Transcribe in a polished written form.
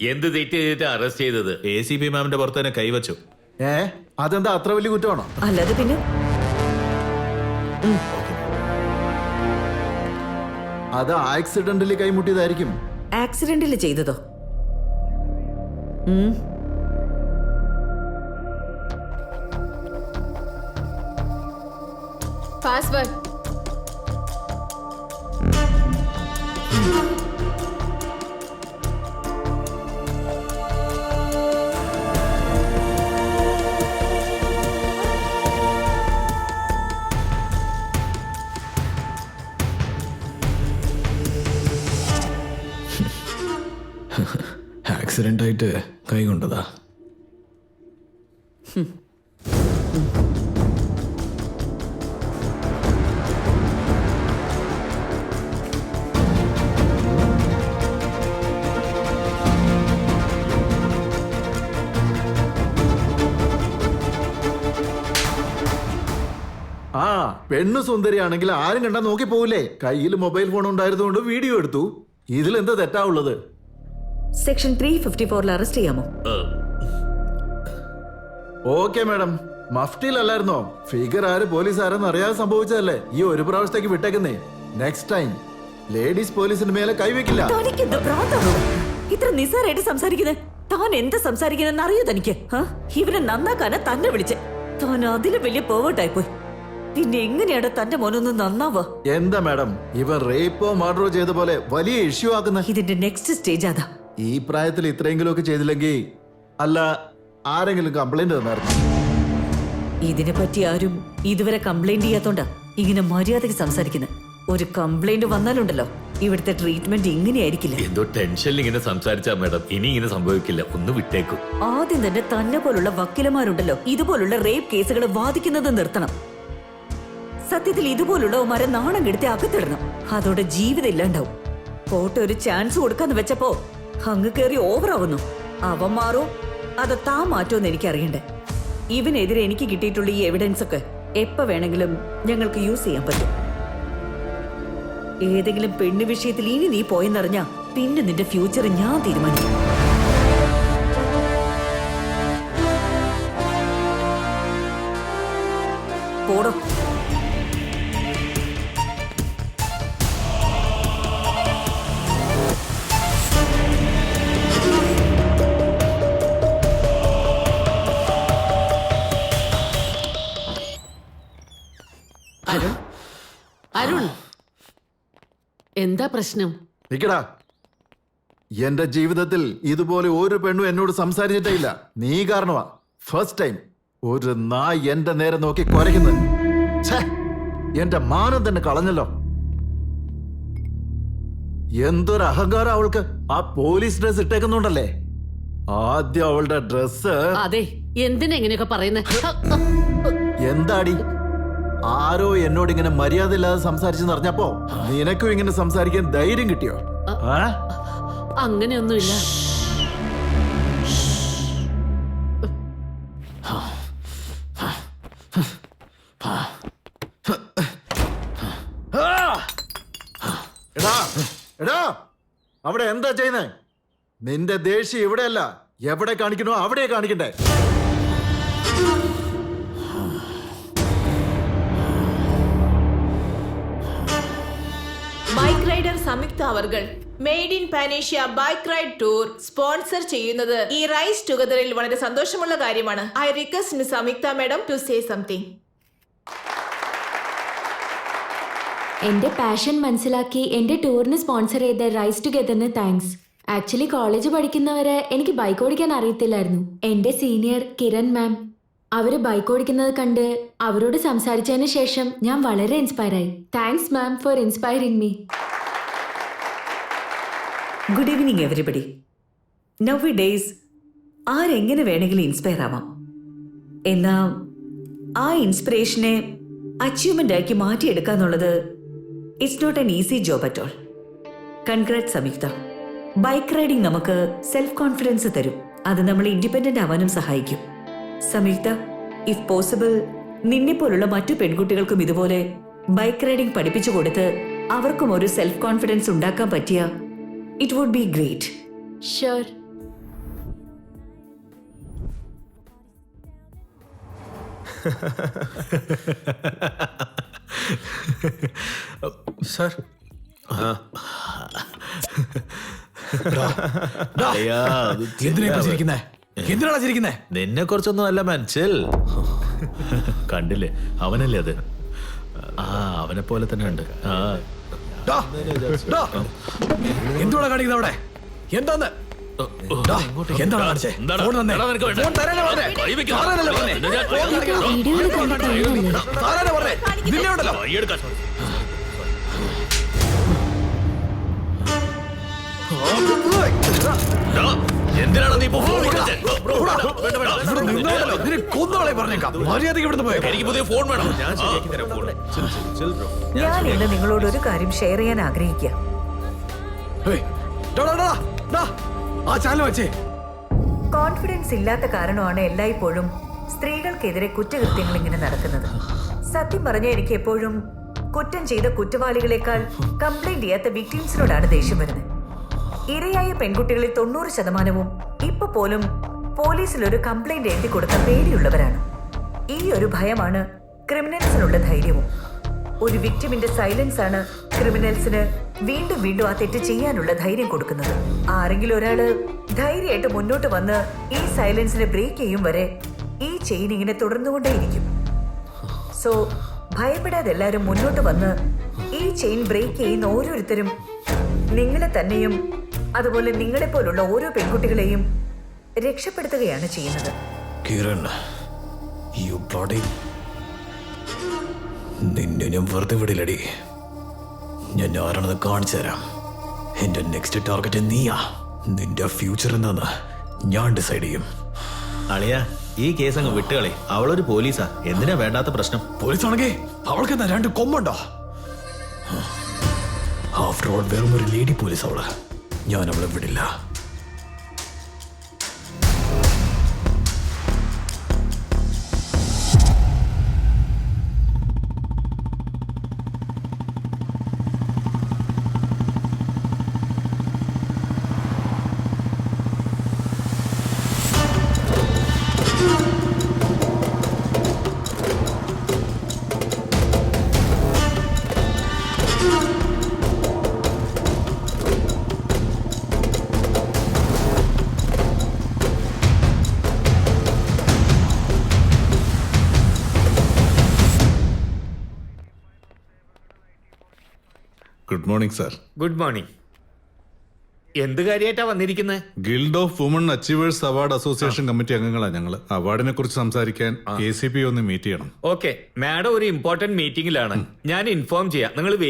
എന്ത് തെറ്റ് ചെയ്തിട്ട് അറസ്റ്റ് ചെയ്തത്? ACP മാമിന്റെ പുറത്ത് തന്നെ കൈവച്ചു. അതെന്താ അത്ര വലിയ കുറ്റമാണോ? അല്ലാതെ പിന്നെ അത് ആക്സിഡന്റിൽ കൈമുട്ടിയതായിരിക്കും. ആക്സിഡന്റിൽ ചെയ്തതോ? പാസ്വേഡ്. ആക്സിഡന്റ് ആയിട്ട് കൈ കൊണ്ടതാ. പെണ്ണു സുന്ദരിയാണെങ്കിൽ ആരും കണ്ടാ നോക്കി പോവില്ലേ? കയ്യിൽ മൊബൈൽ ഫോൺ ഉണ്ടായിരുന്നുകൊണ്ട് വീഡിയോ എടുത്തു. ഇതിലെന്താ തെറ്റാവുള്ളത്? സെക്ഷൻ 354 അറസ്റ്റ് ചെയ്യാമോ? Okay madam. മഫ്റ്റിയിലല്ലായിരുന്നോ? ഫിഗർ ആര് പോലീസ് ആരെന്ന് അറിയാതെ സംഭവിച്ചതല്ലേ. ഈ ഒരു പ്രാവശ്യത്തേക്ക് വിട്ടേക്കുന്നേ. നെക്സ്റ്റ് ടൈം ലേഡീസ് പോലീസിന് മേലെ കൈവെക്കില്ല. ഇത്ര നിസ്സാരായിട്ട് സംസാരിക്കുന്നത് താൻ എന്താ സംസാരിക്കുന്നെന്ന് അറിയോ തനിക്ക്? ഇവനെ നന്നാക്കാനാ തന്നെ വിളിച്ച്. താൻ അതിലും വലിയ പേവേർട്ടായി പോയി. പിന്നെ എങ്ങനെയാണ് തന്റെ മോനൊന്ന് നന്നാവുക? എന്താ മാഡം ഇവൻ റേപ്പോ മർഡറോ ചെയ്ത പോലെ വലിയ ഇഷ്യൂ ആക്കുന്ന? ഇതിന്റെ നെക്സ്റ്റ് സ്റ്റേജ് അതാ. ഈ പ്രായത്തിൽ ഇത്രയെങ്കിലും ഒക്കെ ചെയ്തില്ലെങ്കിൽ അല്ല ആരെങ്കിലും കംപ്ലൈന്റ് തന്നായിരുന്നു. ഇതിനെ പറ്റി ആരും ഇതുവരെ കംപ്ലൈന്റ് ചെയ്യാത്തോണ്ടാ ഇങ്ങനെ മര്യാദയ്ക്ക് സംസാരിക്കുന്നത്. ഒരു കംപ്ലൈന്റ് വന്നാലുണ്ടല്ലോ ഇവിടുത്തെ ട്രീറ്റ്മെന്റ് ഇങ്ങനെയായിരിക്കില്ല. എന്തോ ടെൻഷനിൽ ഇങ്ങനെ സംസാരിച്ചാ മാഡം. ഇനി ഇങ്ങനെ സംഭവിക്കില്ല, ഒന്ന് വിട്ടേക്കും. ആദ്യം തന്നെ തന്നെ പോലുള്ള വക്കീലന്മാരുണ്ടല്ലോ ഇതുപോലുള്ള റേപ്പ് കേസുകൾ വാദിക്കുന്നത് നിർത്തണം. സത്യത്തിൽ ഇതുപോലുള്ളവന്മാരെ നാണം കെടുത്തി അകത്തിടണം. അതോടെ ജീവിതം ഇല്ലാണ്ടാവും. കോട്ട ഒരു ചാൻസ് കൊടുക്കാന്ന് വെച്ചപ്പോ അങ്ങ് കയറി ഓവറാവുന്നു. അവൻ മാറോ അത് താൻ മാറ്റോന്ന് എനിക്കറിയണ്ടേ. ഇവനെതിരെ എനിക്ക് കിട്ടിയിട്ടുള്ള ഈ എവിഡൻസ് ഒക്കെ എപ്പോ വേണമെങ്കിലും ഞങ്ങൾക്ക് യൂസ് ചെയ്യാൻ പറ്റും. ഏതെങ്കിലും പെണ്ണ് വിഷയത്തിൽ ഇനി നീ പോയെന്നറിഞ്ഞാ പിന്നെ നിന്റെ ഫ്യൂച്ചർ ഞാൻ തീരുമാനിക്കും. പോടോ. അരുൺ, എന്താ പ്രശ്നം? നിക്കടാ. എന്റെ ജീവിതത്തിൽ ഇതുപോലെ ഒരു പെണ്ണും എന്നോട് സംസാരിച്ചിട്ടേ ഇല്ല. നീ കാരണമാ ഫസ്റ്റ് ടൈം ഒരു നായ് എന്റെ നേരെ നോക്കി കുരയ്ക്കുന്നത്. എന്റെ മാനം തന്നെ കളഞ്ഞല്ലോ. എന്തൊരു അഹങ്കാരം അവൾക്ക്. ആ പോലീസ് ഡ്രസ് ഇട്ടേക്കുന്നുണ്ടല്ലേ. ആദ്യം അവളുടെ ഡ്രസ്. അതെ, എന്തിനാ ഇങ്ങനെയൊക്കെ പറയുന്നേ? എന്താടി ആരോ എന്നോട് ഇങ്ങനെ മര്യാദ ഇല്ലാതെ സംസാരിച്ചെന്ന് അറിഞ്ഞപ്പോ നിനക്കും ഇങ്ങനെ സംസാരിക്കാൻ ധൈര്യം കിട്ടിയോ? അങ്ങനെയൊന്നുമില്ല. എടാ അവിടെ എന്താ ചെയ്യുന്നേ? നിന്റെ ദേഷ്യം ഇവിടെയല്ല, എവിടെ കാണിക്കണോ അവിടെ കാണിക്കണ്ടേ. ബൈക്ക് റൈഡർ സംയുക്ത അവർകൾ made in Panacea bike ride tour sponsor ചെയ്യുന്നത് ഈ റൈസ് ടുഗദറിൽ വളരെ സന്തോഷമുള്ള കാര്യമാണ്. I request miss Samyuktha madam to say something. എന്റെ പാഷൻ മനസ്സിലാക്കി എന്റെ ടൂറിന് സ്പോൺസർ ചെയ്ത റൈസ് ടുഗദറിന് താങ്ക്സ്. ആക്ച്വലി കോളേജ് പഠിക്കുന്നവരെ എനിക്ക് ബൈക്ക് ഓടിക്കാൻ അറിയത്തില്ലായിരുന്നു. എന്റെ സീനിയർ കിരൺ മാം അവര് ബൈക്ക് ഓടിക്കുന്നത് കണ്ട് അവരോട് സംസാരിച്ചതിന് ശേഷം ഞാൻ വളരെ ഇൻസ്പയർ ആയി. Thanks ma'am for inspiring me. Good evening everybody. Nowadays ആരെങ്ങനെ വേണമെങ്കിലും ഇൻസ്പയർ ആവാം. എന്നാ ആ ഇൻസ്പിറേഷനെ അച്ചീവ്മെന്റ് ആക്കി മാറ്റിയെടുക്കാന്നുള്ളത് it's not an easy job at all. Congrats Samyuktha. Bike riding നമുക്ക് സെൽഫ് കോൺഫിഡൻസ് തരും. അത് നമ്മളെ ഇൻഡിപെൻഡന്റ് ആവാനും സഹായിക്കും. സംയുക്ത, ഇഫ് പോസിബിൾ നിന്നെ പോലുള്ള മറ്റു പെൺകുട്ടികൾക്കും ഇതുപോലെ ബൈക്ക് റൈഡിംഗ് പഠിപ്പിച്ചു കൊടുത്ത് അവർക്കും ഒരു സെൽഫ് കോൺഫിഡൻസ് ഉണ്ടാക്കാൻ പറ്റിയ it would be great. Sure. Sir എന്തിനാണ് ചിരിക്കുന്നേ? നിന്നെ കുറിച്ചൊന്നും അല്ല മനസ്സിൽ കണ്ടില്ലേ, അവനല്ലേ അത്? ആ, അവനെ പോലെ തന്നെ ഉണ്ട്. ആ, എന്തുവാ കാണിക്കുന്നത് അവിടെ? എന്താന്ന്? എന്താണ് കാണിച്ചേ? ഫോൺ തന്നെ. ഫോൺ തരാനല്ലേ പറഞ്ഞേ? താനാനല്ലേ പറഞ്ഞേ? ഫോൺ കാണിക്കണം. വീഡിയോ എടുക്കാൻ കഴിയുന്നില്ല. താനാനല്ലേ പറഞ്ഞേ? നിന്നെ ഉണ്ടല്ലോ. എന്തിനാണ് നീ ഇപ്പോ ഫോൺ വിളിച്ചത്? ഇവിടെ നിന്നോണ്ടല്ലോ. നിന്നെ കൊന്നുകളെ പറഞ്ഞേക്കാം. മര്യാദയ്ക്ക് ഇവിടുന്ന് പോയേക്കാം. എനിക്ക് പുതിയ ഫോൺ വേണം. ഞാൻ ശരിയാക്കി തരാം ഫോൺ. ഞാൻ ഇന്ന് നിങ്ങളോട് ഒരു കാര്യം ഷെയർ ചെയ്യാൻ ആഗ്രഹിക്കുക. ഏയ്, ഡാ, ഡാ, ഡാ, ഡാ. ആ ചാനൽ വെച്ചേ. കോൺഫിഡൻസ് ഇല്ലാത്ത കാരണമാണ് എല്ലായ്പ്പോഴും സ്ത്രീകൾക്കെതിരെ കുറ്റകൃത്യങ്ങൾ ഇങ്ങനെ നടക്കുന്നത്. സത്യം പറഞ്ഞ എനിക്ക് എപ്പോഴും കുറ്റം ചെയ്ത കുറ്റവാളികളെക്കാൾ കംപ്ലൈന്റ് ചെയ്യാത്ത വിക്ടിംസിനോടാണ് ദേഷ്യം വരുന്നത്. ഇരയായ പെൺകുട്ടികളിൽ 90% ഇപ്പൊ പോലും പോലീസിൽ ഒരു കംപ്ലൈന്റ് എഴുതി കൊടുക്കാൻ പേടിയുള്ളവരാണ്. ഈ ഒരു ഭയമാണ് ക്രിമിനൽസിനുള്ള ധൈര്യവും. ഒരു വിക്ടിമിന്റെ സൈലൻസ് ആണ് ക്രിമിനൽസിന് വീണ്ടും വീണ്ടും ആ തെറ്റ് ചെയ്യാനുള്ള ധൈര്യം കൊടുക്കുന്നത്. ആരെങ്കിലും ഒരാള് ധൈര്യമായിട്ട് മുന്നോട്ട് വന്ന് ഈ സൈലൻസിനെ ബ്രേക്ക് ചെയ്യും വരെ ഈ ചെയിൻ ഇങ്ങനെ തുടർന്നുകൊണ്ടേയിരിക്കും. സോ ഭയപ്പെടാതെ എല്ലാവരും മുന്നോട്ട് വന്ന് ഈ ചെയിൻ ബ്രേക്ക് ചെയ്യുന്ന ഓരോരുത്തരും നിങ്ങളെ തന്നെയും അതുപോലെ നിങ്ങളെ പോലുള്ള ഓരോ പെൺകുട്ടികളെയും രക്ഷപ്പെടുത്തുകയാണ് ചെയ്യുന്നത്. Kiran, you bloody. നിന്നെ ഞാൻ വെറുതെ വിടില്ലടി. ഞാൻ ആരാണെന്ന് കാണിച്ചു തരാം. എന്റെ നെക്സ്റ്റ് ടാർഗറ്റ് നീയാ. നിന്റെ ഫ്യൂച്ചർ എന്താന്ന് ഞാൻ ഡിസൈഡ് ചെയ്യും. അളിയ, ഈ കേസ് അങ്ങ് വിട്ടുകളി. അവളൊരു പോലീസാ. എന്തിനാ വേണ്ടാത്ത പ്രശ്നം? പോലീസാണെങ്കിൽ അവൾക്ക് എന്താ 2 കൊമ്പുണ്ടോ? ആഫ്റ്റർ ഓൾ വെറും ഒരു ലേഡി പോലീസ് അവള്. ഞാൻ അവളെ വിടില്ല. Good morning sir. Good morning. എന്ത് കാര്യമായിട്ടാ വന്നിരിക്കുന്നത്? Guild of woman achievers award association committee അംഗങ്ങളാണ് ഞങ്ങൾ. അവാർഡിനെ കുറിച്ച് സംസാരിക്കാൻ KCP ഒന്ന് മീറ്റ് ചെയ്യണം. ഓക്കെ, മാഡം ഒരു ഇമ്പോർട്ടന്റ് മീറ്റിംഗിലാണ്. ഞാൻ ഇൻഫോം ചെയ്യാം. നിങ്ങൾ വെയിറ്റ്